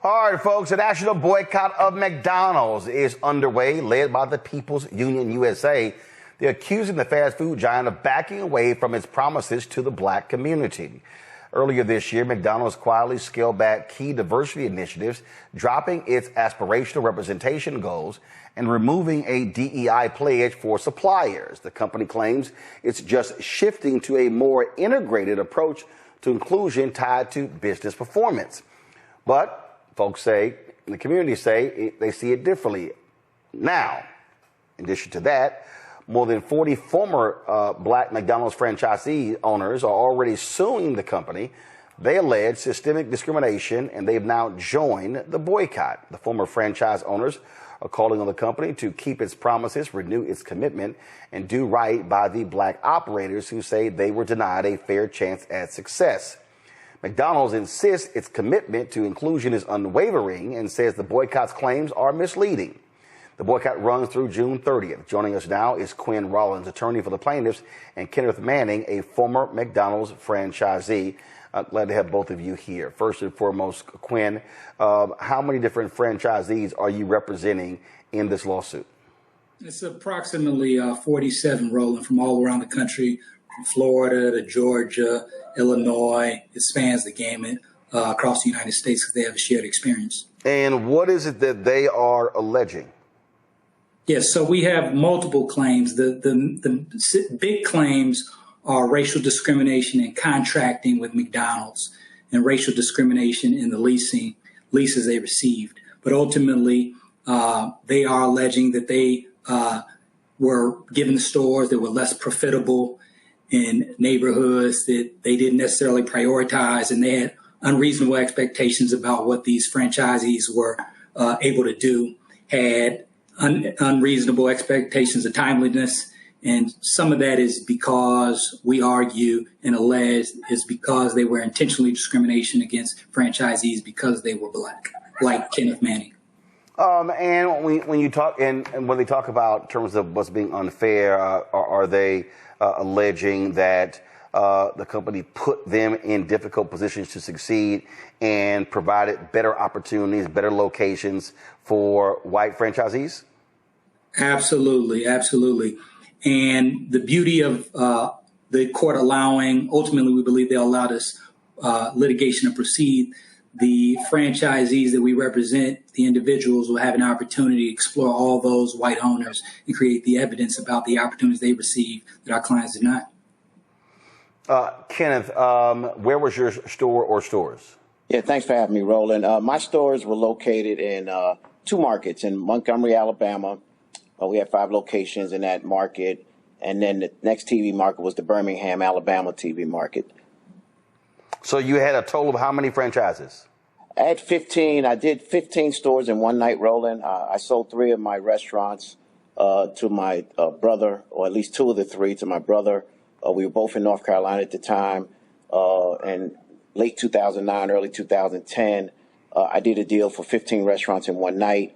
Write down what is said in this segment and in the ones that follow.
All right, folks, a national boycott of McDonald's is underway, led by the People's Union USA. They're accusing the fast food giant of backing away from its promises to the black community. Earlier this year, McDonald's quietly scaled back key diversity initiatives, dropping its aspirational representation goals and removing a DEI pledge for suppliers. The company claims it's just shifting to a more integrated approach to inclusion tied to business performance. But folks say, the community say, they see it differently. Now, in addition to that, more than 40 former black McDonald's franchisee owners are already suing the company. They allege systemic discrimination, and they've now joined the boycott. The former franchise owners are calling on the company to keep its promises, renew its commitment, and do right by the black operators who say they were denied a fair chance at success. McDonald's insists its commitment to inclusion is unwavering and says the boycott's claims are misleading. The boycott runs through June 30th. Joining us now is Quinn Roland, attorney for the plaintiffs, and Kenneth Manning, a former McDonald's franchisee. Glad to have both of you here. First and foremost, Quinn, how many different franchisees are you representing in this lawsuit? It's approximately 47, Roland, from all around the country, from Florida to Georgia, Illinois. It spans the gamut across the United States because they have a shared experience. And what is it that they are alleging? Yes, so we have multiple claims. The big claims are racial discrimination in contracting with McDonald's and racial discrimination in the leases they received. But ultimately, they are alleging that they were given stores that were less profitable in neighborhoods that they didn't necessarily prioritize, and they had unreasonable expectations about what these franchisees were able to do, had unreasonable expectations of timeliness. And some of that is because we argue and allege is because they were intentionally discrimination against franchisees because they were black, like Kenneth Manning. And when you talk and when they talk about in terms of what's being unfair, are they alleging that the company put them in difficult positions to succeed and provided better opportunities, better locations for white franchisees? Absolutely, absolutely. And the beauty of the court allowing, ultimately we believe they allowed this litigation to proceed. The franchisees that we represent, the individuals, will have an opportunity to explore all those white owners and create the evidence about the opportunities they received that our clients did not. Kenneth, where was your store or stores? Yeah, thanks for having me, Roland. My stores were located in two markets, in Montgomery, Alabama. We had 5 locations in that market. And then the next TV market was the Birmingham, Alabama TV market. So you had a total of how many franchises? I had 15. I did 15 stores in one night, Roland. I sold 3 of my restaurants to my brother, or at least 2 of the 3 to my brother. We were both in North Carolina at the time. And late 2009, early 2010, I did a deal for 15 restaurants in one night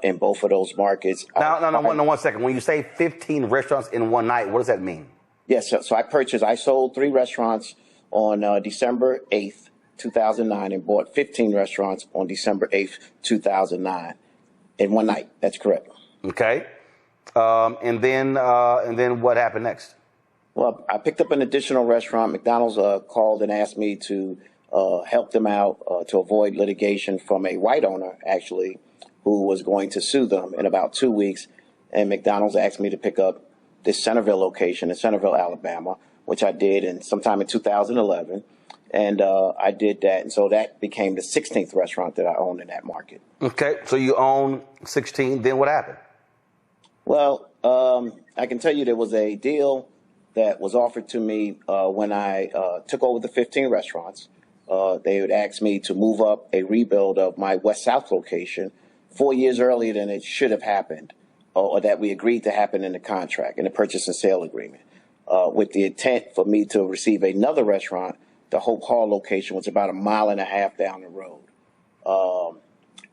in both of those markets. No, 1 second. When you say 15 restaurants in one night, what does that mean? Yes, so I sold 3 restaurants on December 8th, 2009, and bought 15 restaurants on December 8th, 2009, in one night. That's correct. Okay. And then what happened next? Well, I picked up an additional restaurant. McDonald's called and asked me to help them out to avoid litigation from a white owner, actually, who was going to sue them in about 2 weeks. And McDonald's asked me to pick up this Centerville location in Centerville, Alabama, which I did sometime in 2011. And I did that. And so that became the 16th restaurant that I owned in that market. Okay. So you own 16. Then what happened? Well, I can tell you there was a deal that was offered to me when I took over the 15 restaurants. They would ask me to move up a rebuild of my West South location 4 years earlier than it should have happened, or that we agreed to happen in the contract, in the purchase and sale agreement, with the intent for me to receive another restaurant, the Hope Hall location, which is about 1.5 miles down the road.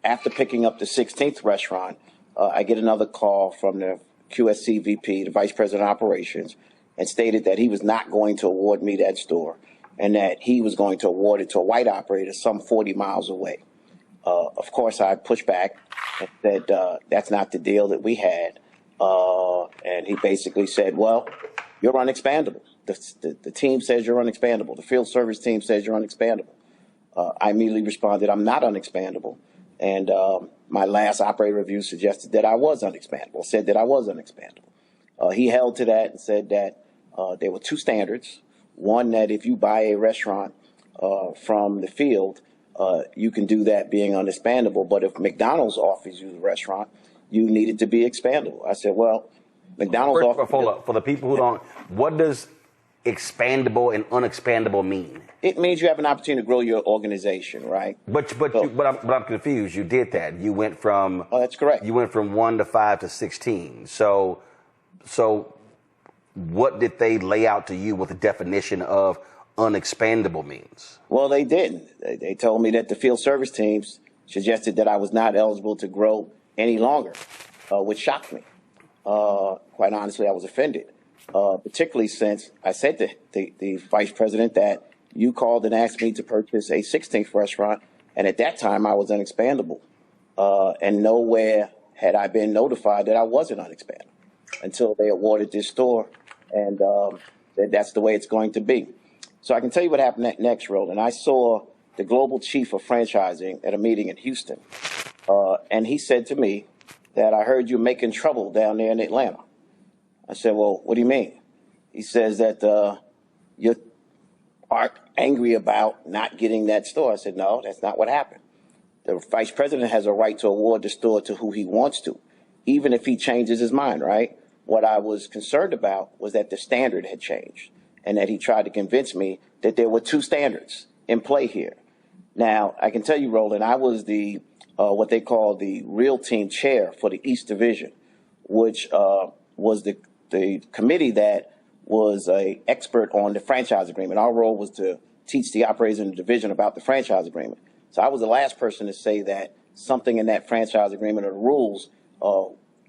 After picking up the 16th restaurant, I get another call from the QSC VP, the Vice President of Operations, and stated that he was not going to award me that store and that he was going to award it to a white operator some 40 miles away. Of course, I pushed back and said, that's not the deal that we had. And he basically said, well, you're unexpandable. The team says you're unexpandable. The field service team says you're unexpandable. I immediately responded, I'm not unexpandable. And my last operator review suggested that I was unexpandable, said that I was unexpandable. He held to that and said that there were two standards. One, that if you buy a restaurant from the field, you can do that being unexpandable. But if McDonald's offers you the restaurant, you need it to be expandable. I said, well, McDonald's offers... Hold up. For the people who don't, what does expandable and unexpandable mean? It means you have an opportunity to grow your organization, right? But I'm confused. You did that. You went from... Oh, that's correct. You went from 1 to 5 to 16. So what did they lay out to you what the definition of unexpandable means? Well, they didn't. They told me that the field service teams suggested that I was not eligible to grow any longer, which shocked me. Quite honestly, I was offended, particularly since I said to the vice president that you called and asked me to purchase a 16th restaurant, and at that time I was unexpandable. And nowhere had I been notified that I wasn't unexpandable until they awarded this store, and that's the way it's going to be. So I can tell you what happened next, Roland. I saw the global chief of franchising at a meeting in Houston, and he said to me that I heard you making trouble down there in Atlanta. I said, well, what do you mean? He says that you are angry about not getting that store. I said, no, that's not what happened. The vice president has a right to award the store to who he wants to, even if he changes his mind, right? What I was concerned about was that the standard had changed and that he tried to convince me that there were two standards in play here. Now, I can tell you, Roland, I was the what they call the real team chair for the East Division, which was the committee that was an expert on the franchise agreement. Our role was to teach the operators in the division about the franchise agreement. So I was the last person to say that something in that franchise agreement or the rules,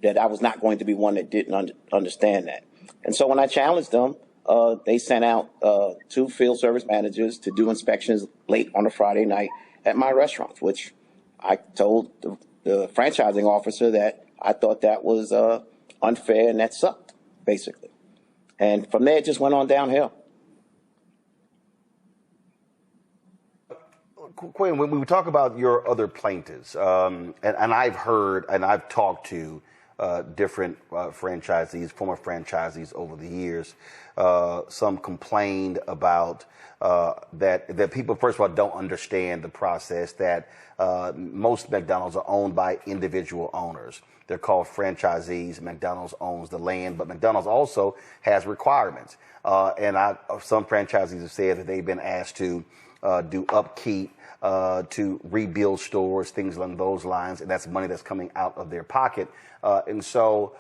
that I was not going to be one that didn't understand that. And so when I challenged them, they sent out 2 field service managers to do inspections late on a Friday night at my restaurants, which I told the franchising officer that I thought that was unfair and that sucked, basically. And from there, it just went on downhill. Quinn, when we talk about your other plaintiffs, and I've heard and I've talked to different franchisees, former franchisees over the years, some complained about that people, first of all, don't understand the process, that most McDonald's are owned by individual owners. They're called franchisees. McDonald's owns the land, but McDonald's also has requirements. And some franchisees have said that they've been asked to do upkeep, to rebuild stores, things along those lines, and that's money that's coming out of their pocket. And so,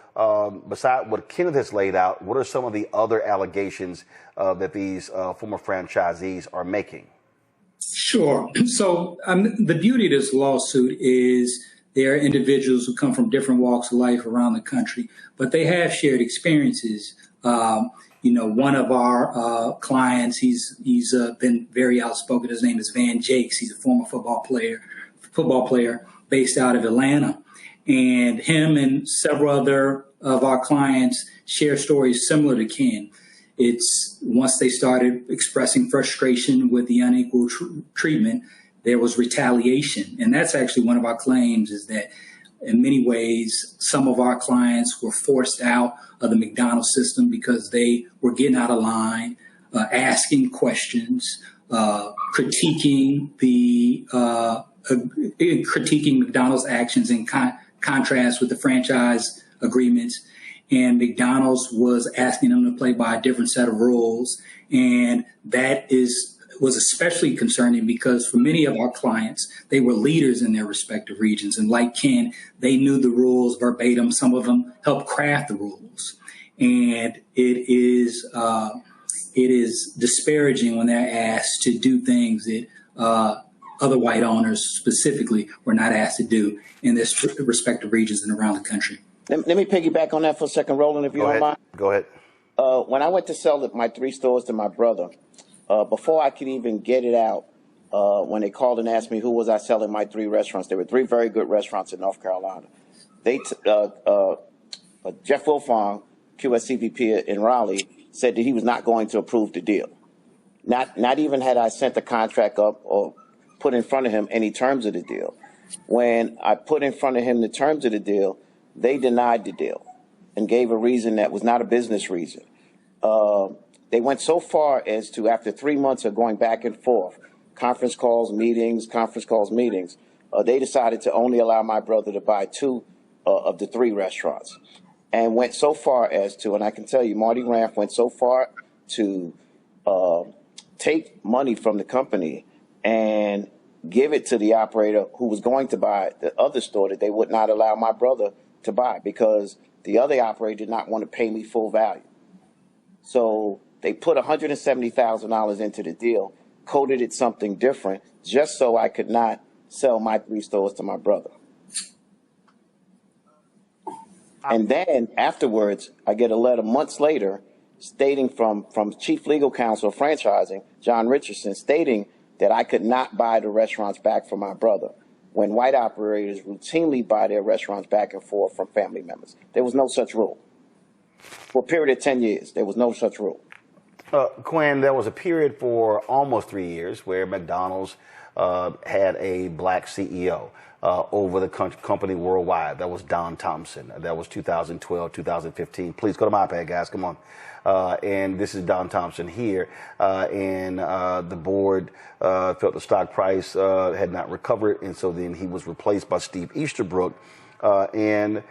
besides what Kenneth has laid out, what are some of the other allegations that these former franchisees are making? Sure. So the beauty of this lawsuit is there are individuals who come from different walks of life around the country, but they have shared experiences. One of our clients, he's been very outspoken. His name is Van Jakes. He's a former football player based out of Atlanta. And him and several other of our clients share stories similar to Ken. It's once they started expressing frustration with the unequal treatment, there was retaliation. And that's actually one of our claims, is that in many ways, some of our clients were forced out of the McDonald's system because they were getting out of line, asking questions, critiquing McDonald's actions in contrast with the franchise agreements. And McDonald's was asking them to play by a different set of rules. And that was especially concerning because for many of our clients, they were leaders in their respective regions. And like Ken, they knew the rules verbatim. Some of them helped craft the rules. And it is disparaging when they're asked to do things that other white owners specifically were not asked to do in their respective regions and around the country. Let me piggyback on that for a second, Roland, if you don't mind. Go ahead. When I went to sell my 3 stores to my brother, before I could even get it out, when they called and asked me who was I selling my 3 restaurants. There were 3 very good restaurants in North Carolina. Jeff Wilfong, QSCVP in Raleigh, said that he was not going to approve the deal. Not even had I sent the contract up or put in front of him any terms of the deal. When I put in front of him the terms of the deal, they denied the deal and gave a reason that was not a business reason. They went so far as to, after 3 months of going back and forth, conference calls, meetings, they decided to only allow my brother to buy 2 of the 3 restaurants, and went so far as to, and I can tell you, Marty Ranf went so far to take money from the company and give it to the operator who was going to buy the other store that they would not allow my brother to buy, because the other operator did not want to pay me full value. So they put $170,000 into the deal, coded it something different, just so I could not sell my 3 stores to my brother. And then afterwards, I get a letter months later stating from Chief Legal Counsel of Franchising, John Richardson, stating that I could not buy the restaurants back from my brother, when white operators routinely buy their restaurants back and forth from family members. There was no such rule. For a period of 10 years, there was no such rule. Quinn, there was a period for almost 3 years where McDonald's had a black CEO over the company worldwide. That was Don Thompson. That was 2012, 2015. Please go to my iPad, guys. Come on. And this is Don Thompson here. And the board felt the stock price had not recovered. And so then he was replaced by Steve Easterbrook. Quinn,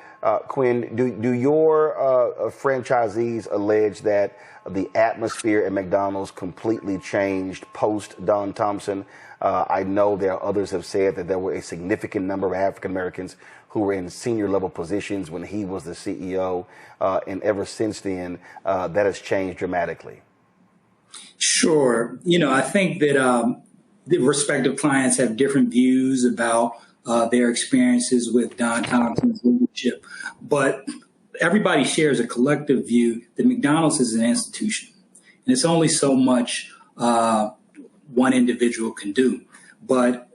do your franchisees allege that the atmosphere at McDonald's completely changed post Don Thompson? I know there are others have said that there were a significant number of African Americans who were in senior level positions when he was the CEO, and ever since then, that has changed dramatically. Sure. I think that the respective clients have different views about their experiences with Don Thompson's leadership, but everybody shares a collective view that McDonald's is an institution, and it's only so much one individual can do. But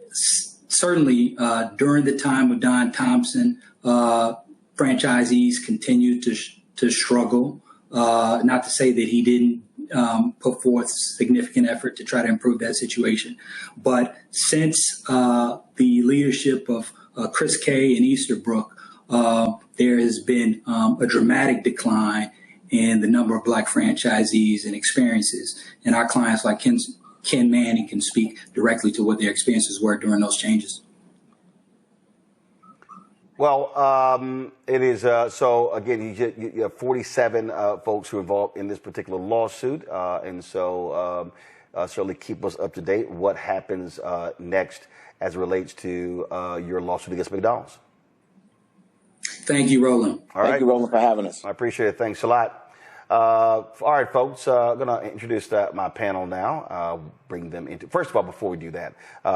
certainly during the time of Don Thompson, franchisees continued to struggle. Not to say that he didn't put forth significant effort to try to improve that situation. But since the leadership of Chris Kay and Easterbrook, there has been a dramatic decline in the number of black franchisees and experiences. And our clients like Ken Manning can speak directly to what their experiences were during those changes. Well, it is so again, you have 47 folks who are involved in this particular lawsuit, and so certainly keep us up to date. What happens next as it relates to your lawsuit against McDonald's? Thank you, Roland. Thank you, Roland, for having us. I appreciate it. Thanks a lot. All right, folks, I'm going to introduce my panel now, bring them into. First of all, before we do that,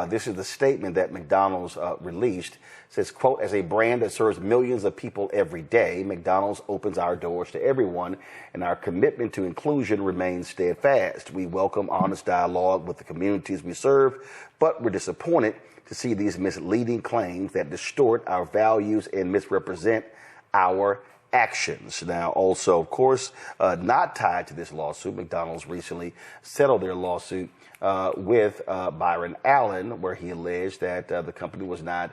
this is the statement that McDonald's released. It says, quote, "As a brand that serves millions of people every day, McDonald's opens our doors to everyone, and our commitment to inclusion remains steadfast. We welcome honest dialogue with the communities we serve, but we're disappointed to see these misleading claims that distort our values and misrepresent our actions." Now, also, of course, not tied to this lawsuit, McDonald's recently settled their lawsuit with Byron Allen, where he alleged that the company was not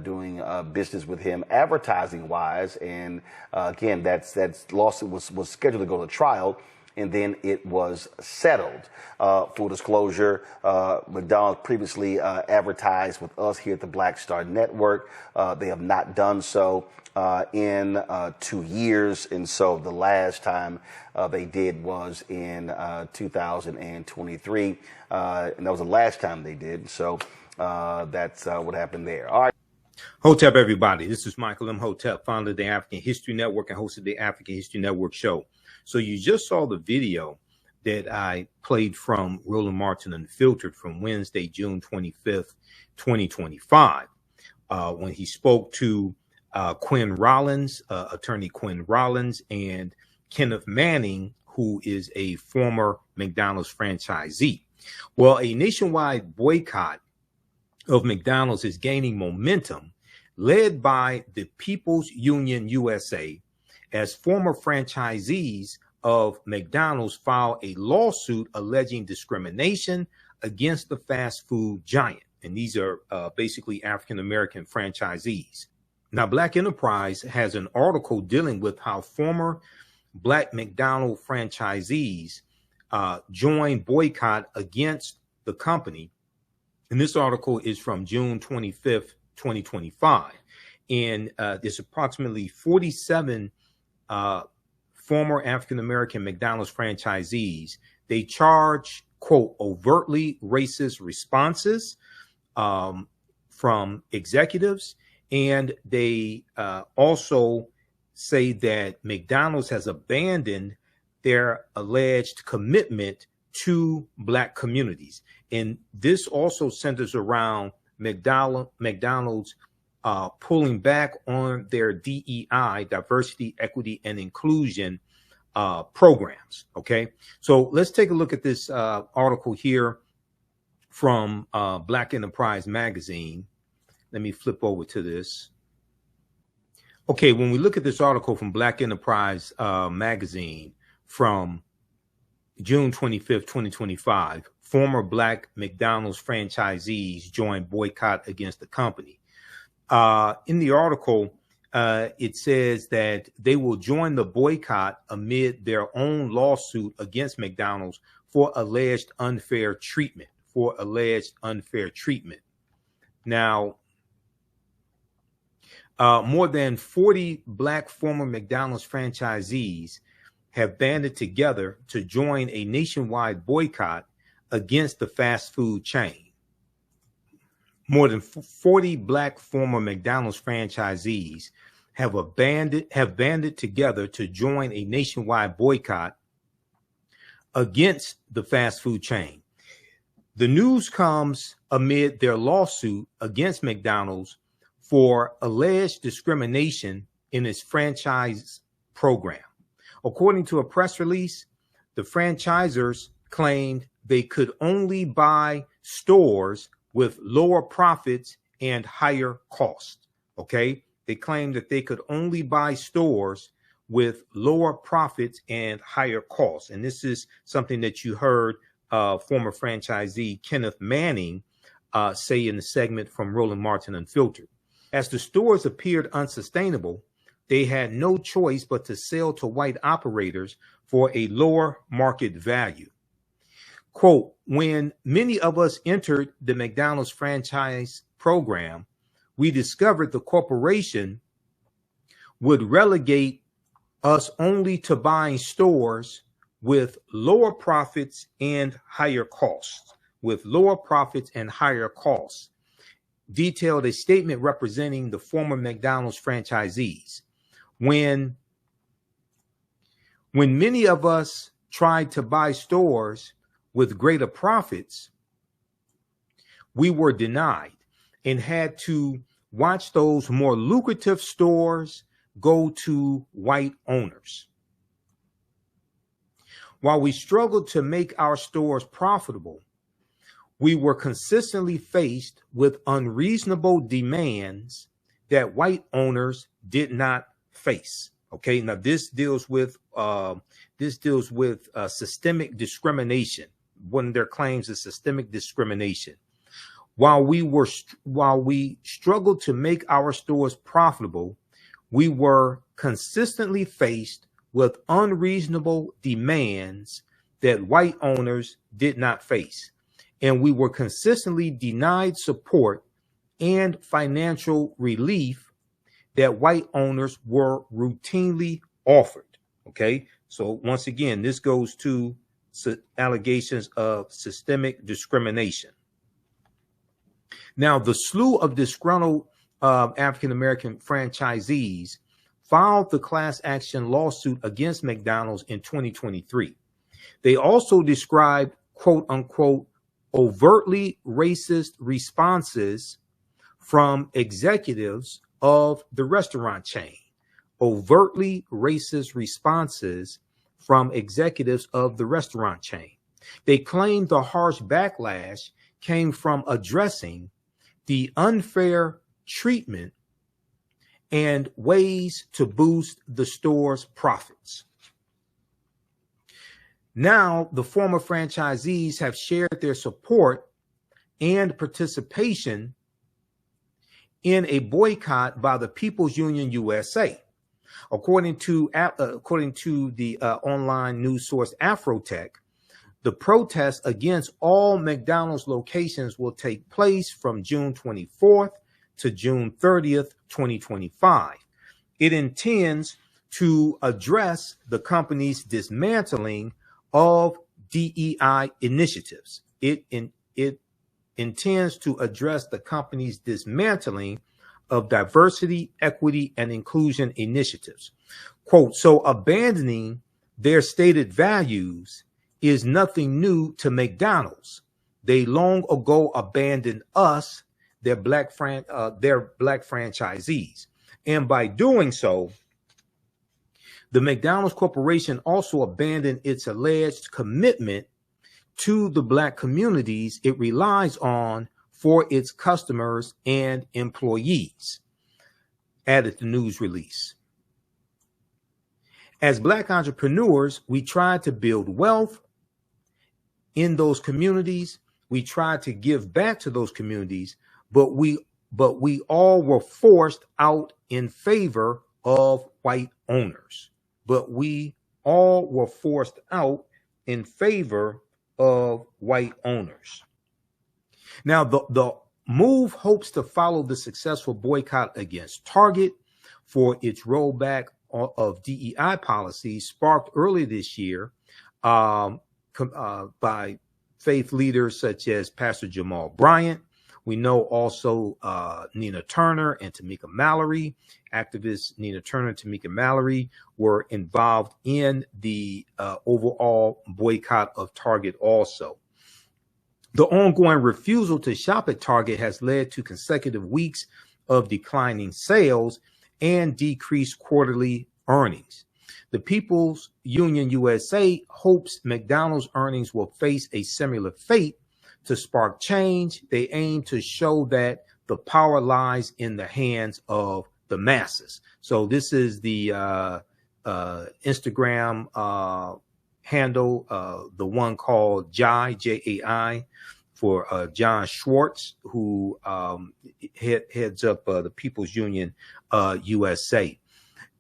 doing business with him advertising-wise. And again, that lawsuit was scheduled to go to trial, and then it was settled. Full disclosure, McDonald's previously advertised with us here at the Black Star Network. They have not done so in 2 years, and so the last time they did was in 2023, and that was the last time they did. So that's what happened there. All right. Hotep, everybody. This is Michael Imhotep, founder of the African History Network and host of the African History Network show. So you just saw the video that I played from Roland Martin Unfiltered from Wednesday, June 25th, 2025, when he spoke to Quinn Rollins, attorney Quinn Rollins, and Kenneth Manning, who is a former McDonald's franchisee. Well, a nationwide boycott of McDonald's is gaining momentum, led by the People's Union USA, as former franchisees of McDonald's file a lawsuit alleging discrimination against the fast food giant. And these are basically African-American franchisees. Now, Black Enterprise has an article dealing with how former Black McDonald's franchisees joined boycott against the company. And this article is from June 25th, 2025. And there's approximately 47 former African-American McDonald's franchisees. They charge, quote, overtly racist responses from executives. And they also say that McDonald's has abandoned their alleged commitment to Black communities. And this also centers around McDonald's pulling back on their DEI, diversity, equity, and inclusion programs. Okay, so let's take a look at this article here from Black Enterprise magazine. Let me flip over to this. Okay, when we look at this article from Black Enterprise magazine from June 25th, 2025, former Black McDonald's franchisees joined boycott against the company. In the article, it says that they will join the boycott amid their own lawsuit against McDonald's for alleged unfair treatment. Now, more than 40 Black former McDonald's franchisees have banded together to join a nationwide boycott against the fast food chain. More than 40 Black former McDonald's franchisees have banded together to join a nationwide boycott against the fast food chain. The news comes amid their lawsuit against McDonald's for alleged discrimination in its franchise program. According to a press release, the franchisors claimed they could only buy stores with lower profits and higher costs. Okay, they claimed that they could only buy stores with lower profits and higher costs. And this is something that you heard former franchisee Kenneth Manning say in the segment from Roland Martin Unfiltered. As the stores appeared unsustainable, they had no choice but to sell to white operators for a lower market value. Quote, when many of us entered the McDonald's franchise program, we discovered the corporation would relegate us only to buying stores with lower profits and higher costs. Detailed a statement representing the former McDonald's franchisees. When many of us tried to buy stores with greater profits, we were denied and had to watch those more lucrative stores go to white owners. While we struggled to make our stores profitable, we were consistently faced with unreasonable demands that white owners did not face. Okay, now this deals with systemic discrimination. One of their claims is systemic discrimination. While we struggled to make our stores profitable, we were consistently faced with unreasonable demands that white owners did not face. And we were consistently denied support and financial relief that white owners were routinely offered. Okay, so once again, this goes to allegations of systemic discrimination. Now, the slew of disgruntled African-American franchisees filed the class action lawsuit against McDonald's in 2023. They also described, quote unquote, overtly racist responses from executives of the restaurant chain. Overtly racist responses from executives of the restaurant chain. They claimed the harsh backlash came from addressing the unfair treatment and ways to boost the store's profits. Now, the former franchisees have shared their support and participation in a boycott by the People's Union USA. According to the online news source Afrotech, the protests against all McDonald's locations will take place from June 24th to June 30th, 2025. It intends to address the company's dismantling of DEI initiatives. It intends to address the company's dismantling of diversity, equity, and inclusion initiatives. Quote, so abandoning their stated values is nothing new to McDonald's. They long ago abandoned us, their black franchisees. And by doing so, the McDonald's Corporation also abandoned its alleged commitment to the black communities it relies on for its customers and employees, added the news release. As black entrepreneurs, we tried to build wealth in those communities. We tried to give back to those communities, but we all were forced out in favor of white owners. But we all were forced out in favor of white owners. Now, the move hopes to follow the successful boycott against Target for its rollback of DEI policies sparked earlier this year by faith leaders such as Pastor Jamal Bryant. We know also Nina Turner and Tamika Mallory. Activists Nina Turner and Tamika Mallory were involved in the overall boycott of Target also. The ongoing refusal to shop at Target has led to consecutive weeks of declining sales and decreased quarterly earnings. The People's Union USA hopes McDonald's earnings will face a similar fate. To spark change, they aim to show that the power lies in the hands of the masses. So this is the Instagram handle, the one called Jai, J-A-I, for John Schwartz, who heads up the People's Union USA.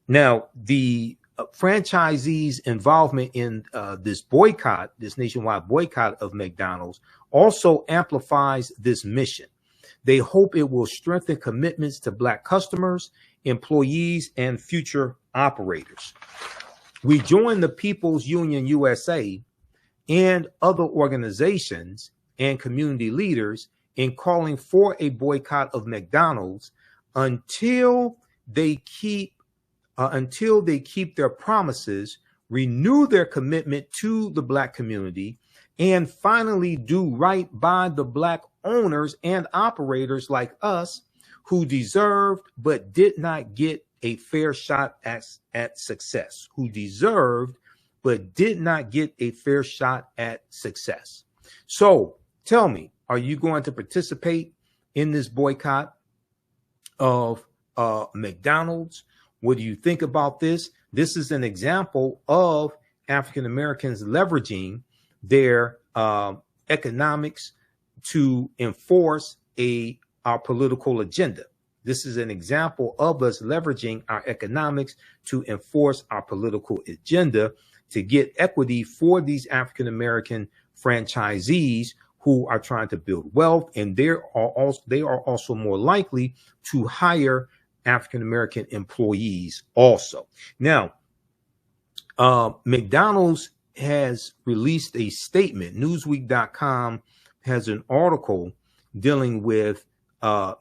Now, the franchisees' involvement in this boycott, this nationwide boycott of McDonald's, also amplifies this mission. They hope it will strengthen commitments to black customers, employees, and future operators. We join the People's Union USA and other organizations and community leaders in calling for a boycott of McDonald's until they keep their promises, renew their commitment to the black community, and finally do right by the black owners and operators like us who deserved but did not get a fair shot at success, who deserved but did not get a fair shot at success. So tell me, are you going to participate in this boycott of McDonald's? What do you think about this? This is an example of African Americans leveraging their economics to enforce our political agenda. This is an example of us leveraging our economics to enforce our political agenda to get equity for these African American franchisees who are trying to build wealth, and they are also more likely to hire African American employees also. Now, McDonald's has released a statement. Newsweek.com has an article dealing with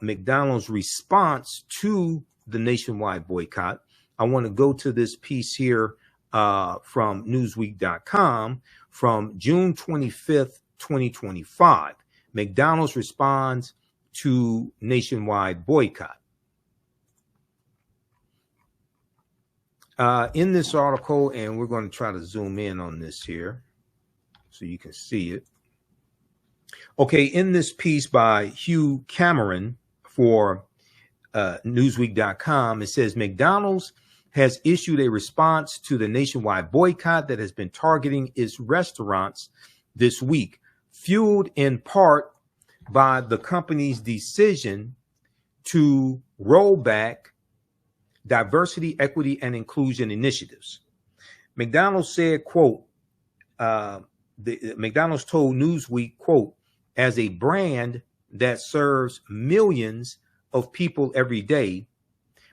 McDonald's response to the nationwide boycott. I want to go to this piece here from Newsweek.com from June 25th, 2025. McDonald's responds to nationwide boycott. In this article, and we're going to try to zoom in on this here. so you can see it. Okay, in this piece by Hugh Cameron for Newsweek.com, it says McDonald's has issued a response to the nationwide boycott that has been targeting its restaurants this week, fueled in part by the company's decision to roll back diversity, equity, and inclusion initiatives. McDonald's said, quote, McDonald's told Newsweek, quote, as a brand that serves millions of people every day,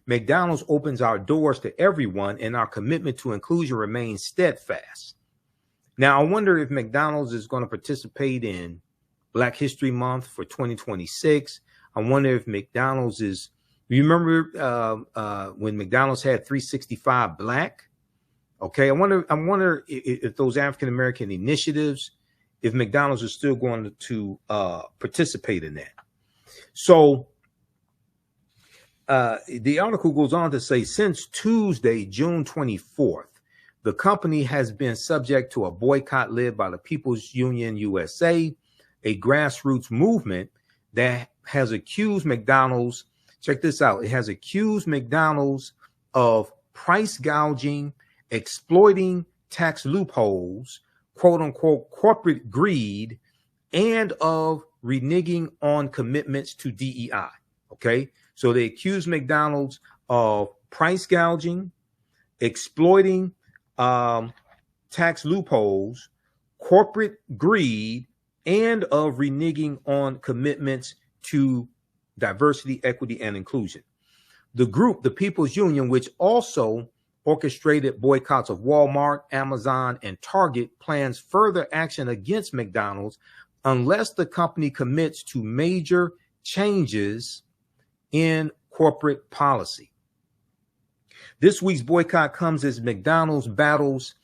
McDonald's opens our doors to everyone, and our commitment to inclusion remains steadfast. Now, I wonder if McDonald's is going to participate in Black History Month for 2026. I wonder if McDonald's is, you remember when McDonald's had 365 Black? Okay, I wonder if those African-American initiatives, if McDonald's is still going to participate in that. So the article goes on to say, since Tuesday, June 24th, the company has been subject to a boycott led by the People's Union USA, a grassroots movement that has accused McDonald's, check this out, it has accused McDonald's of price gouging, exploiting tax loopholes, quote unquote, corporate greed, and of reneging on commitments to DEI. Okay, so they accuse McDonald's of price gouging, exploiting tax loopholes, corporate greed, and of reneging on commitments to diversity, equity, and inclusion. The group, the People's Union, which also orchestrated boycotts of Walmart, Amazon, and Target, plans further action against McDonald's unless the company commits to major changes in corporate policy. This week's boycott comes as McDonald's battles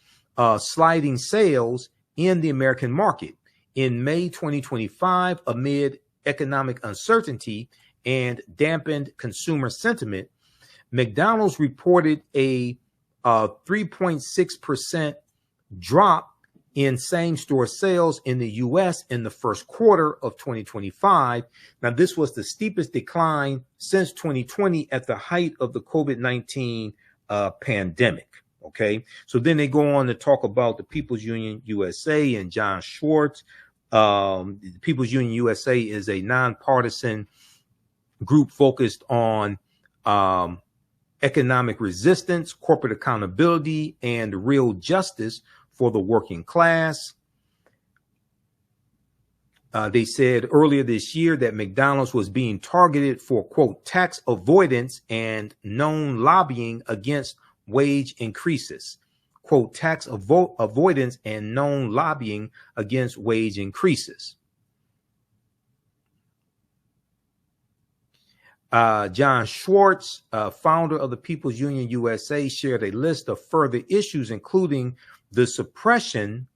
sliding sales in the American market. In May 2025, amid economic uncertainty and dampened consumer sentiment, McDonald's reported a 3.6% drop in same-store sales in the U.S. in the first quarter of 2025. Now, this was the steepest decline since 2020 at the height of the COVID-19 pandemic. Okay, so then they go on to talk about the People's Union USA and John Schwartz. The People's Union USA is a nonpartisan group focused on economic resistance, corporate accountability, and real justice for the working class. They said earlier this year that McDonald's was being targeted for, quote, tax avoidance and known lobbying against wage increases, quote, tax avoidance and known lobbying against wage increases. John Schwartz, founder of the People's Union USA, shared a list of further issues, including the suppression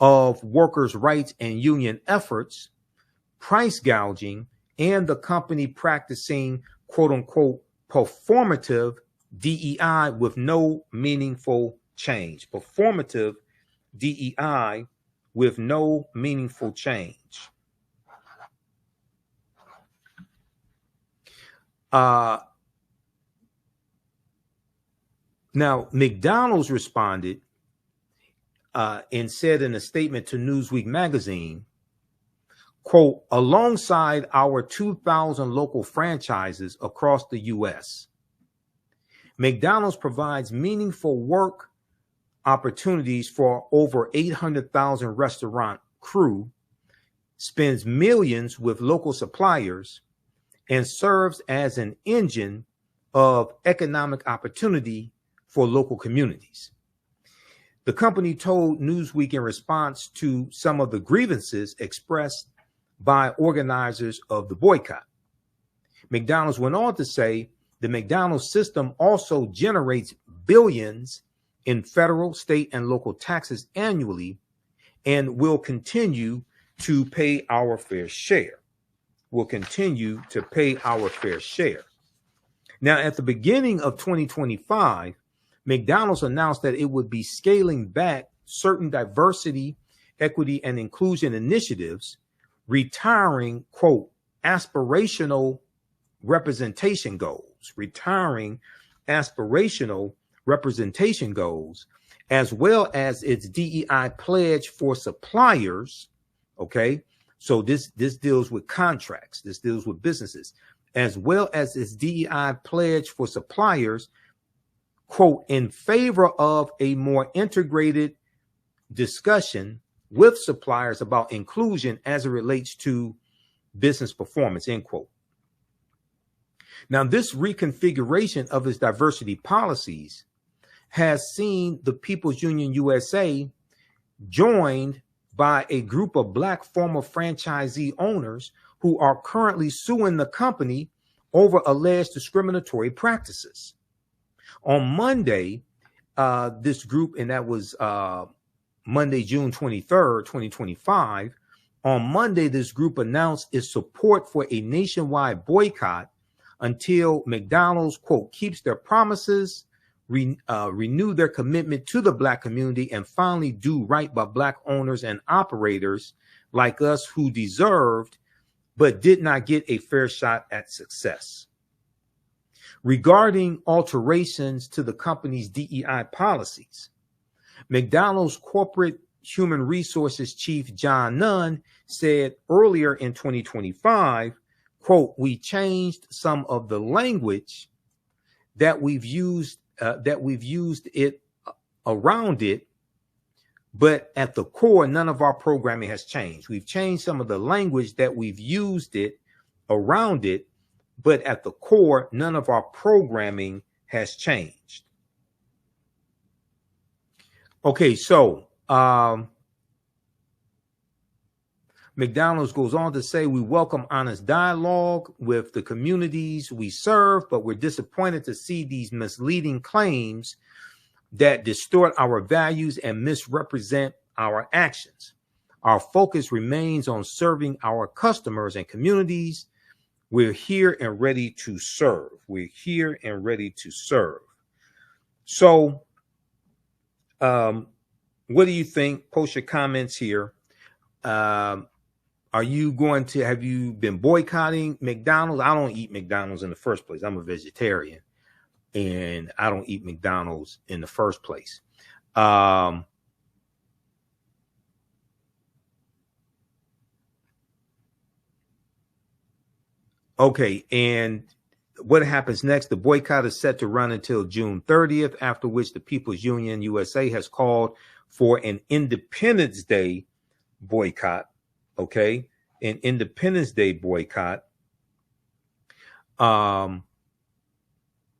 of workers' rights and union efforts, price gouging, and the company practicing, quote unquote, performative DEI with no meaningful change. Performative DEI with no meaningful change. Now, McDonald's responded and said in a statement to Newsweek magazine, quote, alongside our 2,000 local franchises across the U.S., McDonald's provides meaningful work opportunities for over 800,000 restaurant crew, spends millions with local suppliers, and serves as an engine of economic opportunity for local communities. The company told Newsweek in response to some of the grievances expressed by organizers of the boycott. McDonald's went on to say the McDonald's system also generates billions in federal, state, and local taxes annually and will continue to pay our fair share. Will continue to pay our fair share. Now, at the beginning of 2025, McDonald's announced that it would be scaling back certain diversity equity, and inclusion initiatives, retiring, quote, aspirational representation goals, as well as its DEI pledge for suppliers. Okay, so this deals with contracts, this deals with businesses, as well as its DEI pledge for suppliers, quote, in favor of a more integrated discussion with suppliers about inclusion as it relates to business performance, end quote. Now, this reconfiguration of its diversity policies has seen the People's Union USA joined by a group of Black former franchisee owners who are currently suing the company over alleged discriminatory practices. On Monday, this group, and that was Monday, June 23rd, 2025, on Monday, this group announced its support for a nationwide boycott until McDonald's, quote, keeps their promises, renew their commitment to the Black community, and finally do right by Black owners and operators like us who deserved but did not get a fair shot at success. Regarding alterations to the company's DEI policies, McDonald's corporate human resources chief John Nunn said earlier in 2025, quote, we changed some of the language that we've used it around it, but at the core, none of our programming has changed. We've changed some of the language that we've used it around it, but at the core, none of our programming has changed. Okay, so McDonald's goes on to say, we welcome honest dialogue with the communities we serve, but we're disappointed to see these misleading claims that distort our values and misrepresent our actions. Our focus remains on serving our customers and communities. We're here and ready to serve. We're here and ready to serve. So, what do you think? Post your comments here. Have you been boycotting McDonald's? I don't eat McDonald's in the first place. I'm a vegetarian and I don't eat McDonald's in the first place. Okay, and what happens next? The boycott is set to run until June 30th, after which the People's Union USA has called for an Independence Day boycott. Okay, an Independence Day boycott,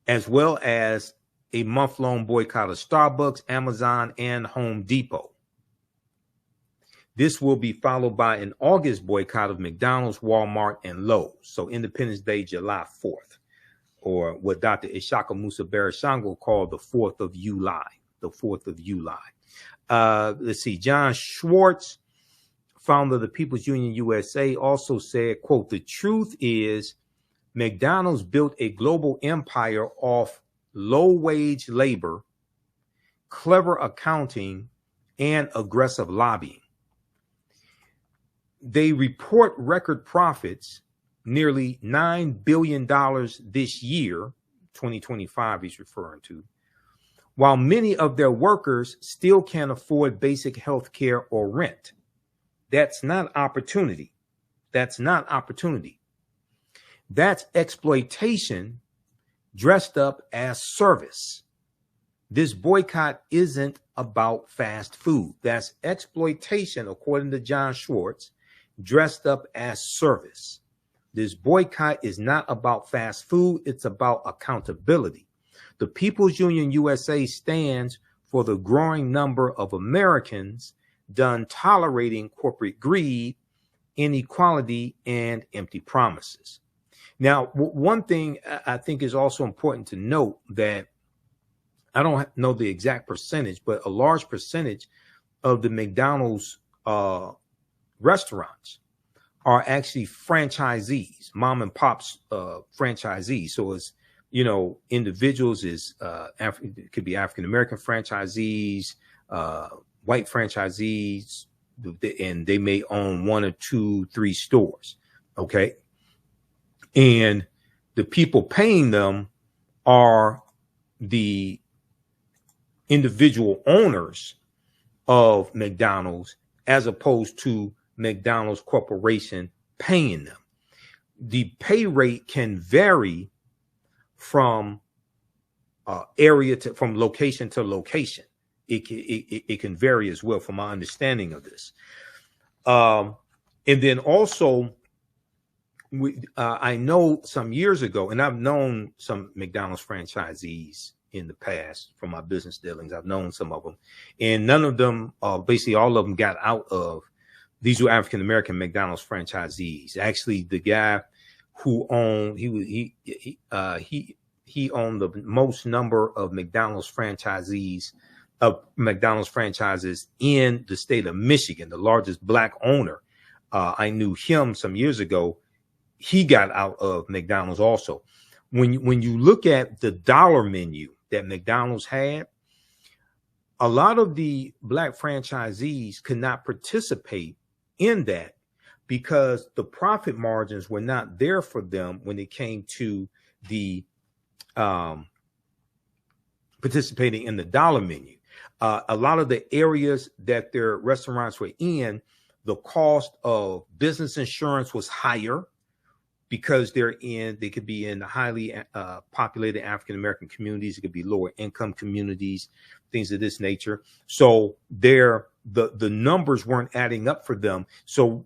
as well as a month-long boycott of Starbucks, Amazon, and Home Depot. This will be followed by an August boycott of McDonald's, Walmart, and Lowe's. So Independence Day, July 4th, or what Dr. Ishaka Musa Barashango called the 4th of July, the 4th of July. Let's see, John Schwartz, founder of the People's Union USA, also said, quote, the truth is McDonald's built a global empire off low-wage labor, clever accounting, and aggressive lobbying. They report record profits, nearly $9 billion this year, 2025 he's referring to, while many of their workers still can't afford basic health care or rent. That's not opportunity. That's not opportunity. That's exploitation dressed up as service. This boycott isn't about fast food. That's exploitation, according to John Schwartz, dressed up as service. This boycott is not about fast food. It's about accountability. The People's Union USA stands for the growing number of Americans done tolerating corporate greed, inequality, and empty promises. Now, one thing I think is also important to note, that I don't know the exact percentage, but a large percentage of the McDonald's restaurants are actually franchisees, mom and pops franchisees. So it's, individuals it could be African-American franchisees, white franchisees, and they may own 1 or 2, 3 stores. Okay. And the people paying them are the individual owners of McDonald's, as opposed to McDonald's Corporation paying them. The pay rate can vary from from location to location. It can vary as well, from my understanding of this. And then also, I know some years ago, and I've known some McDonald's franchisees in the past from my business dealings. I've known some of them, and none of them, basically all of them, got out of. These were African American McDonald's franchisees. Actually, the guy who owned he owned the most number of McDonald's franchises in the state of Michigan, the largest black owner. I knew him some years ago. He got out of McDonald's also. When you look at the dollar menu that McDonald's had, a lot of the black franchisees could not participate in that because the profit margins were not there for them when it came to the participating in the dollar menu. A lot of the areas that their restaurants were in, the cost of business insurance was higher because they could be in highly populated African-American communities. It could be lower income communities, things of this nature. So the numbers weren't adding up for them. So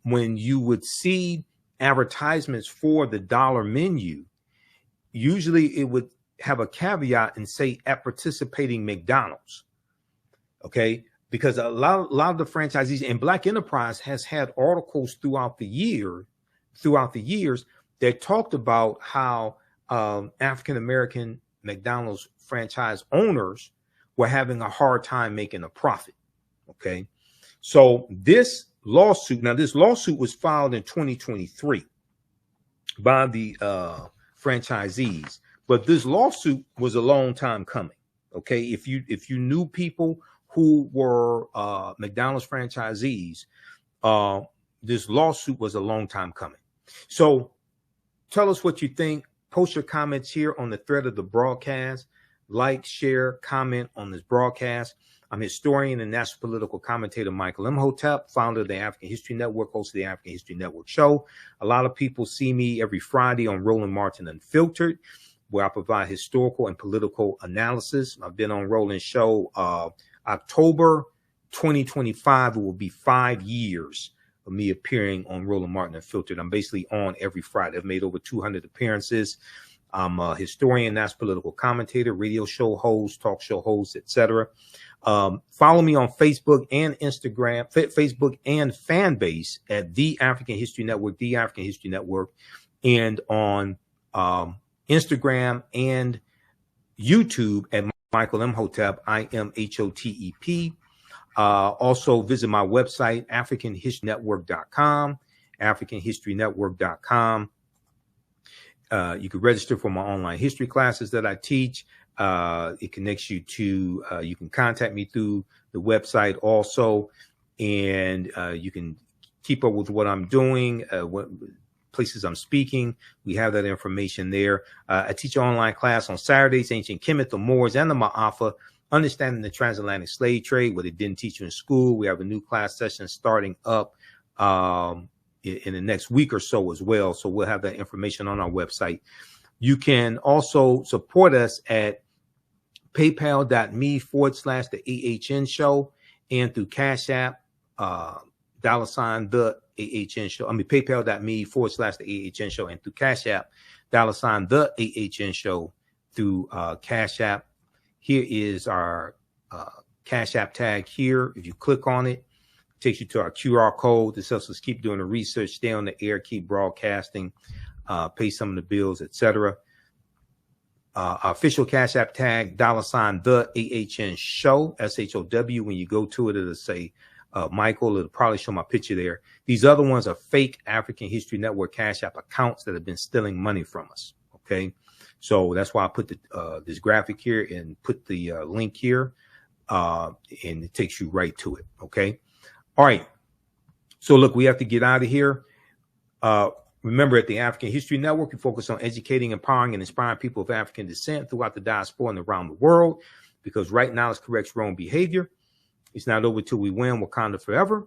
when you would see advertisements for the dollar menu, usually it would have a caveat and say at participating McDonald's. Okay. Because a lot of the franchisees, and Black Enterprise has had articles throughout the years that talked about how African-American McDonald's franchise owners were having a hard time making a profit. Okay. So this lawsuit was filed in 2023 by the franchisees, but this lawsuit was a long time coming. Okay. If you knew people who were McDonald's franchisees, this lawsuit was a long time coming. So tell us what you think. Post your comments here on the thread of the broadcast. Like, share, comment on this broadcast. I'm historian and national political commentator Michael Imhotep, founder of the African History Network, host of the African History Network show. A lot of people see me every Friday on Roland Unfiltered, where I provide historical and political analysis. I've been on Roland's show. October 2025, it will be 5 years of me appearing on Roland Martin Unfiltered. I'm basically on every Friday. I've made over 200 appearances. I'm a historian, national political commentator, radio show host, talk show host, etc. Follow me on Facebook and Instagram, Facebook and fan base at The African History Network, The African History Network, and on Instagram and YouTube at Michael Imhotep, IMHOTEP. Also visit my website, AfricanHistoryNetwork.com, AfricanHistoryNetwork.com. You can register for my online history classes that I teach. It connects you to, you can contact me through the website also, and you can keep up with what I'm doing, what places I'm speaking. We have that information there. I teach an online class on Saturdays, Ancient Kemet, the Moors, and the Ma'afa, Understanding the Transatlantic Slave Trade, what it didn't teach you in school. We have a new class session starting up in the next week or so as well. So we'll have that information on our website. You can also support us at paypal.me/the AHN show and through Cash App, $ the AHN show. paypal.me/the AHN show and through Cash App, $ the AHN show through Cash App. Here is our Cash App tag here. If you click on it, it takes you to our QR code. This helps us keep doing the research, stay on the air, keep broadcasting, pay some of the bills, etc. Our official Cash App tag, $ the AHN show, SHOW. When you go to it, it'll say Michael. It'll probably show my picture there. These other ones are fake African History Network Cash App accounts that have been stealing money from us. Okay. So that's why I put this graphic here and put the link here, and it takes you right to it. Okay. All right. So look, we have to get out of here. Remember, at the African History Network, we focus on educating, empowering, and inspiring people of African descent throughout the diaspora and around the world, because right now it corrects wrong behavior. It's not over till we win. Wakanda forever.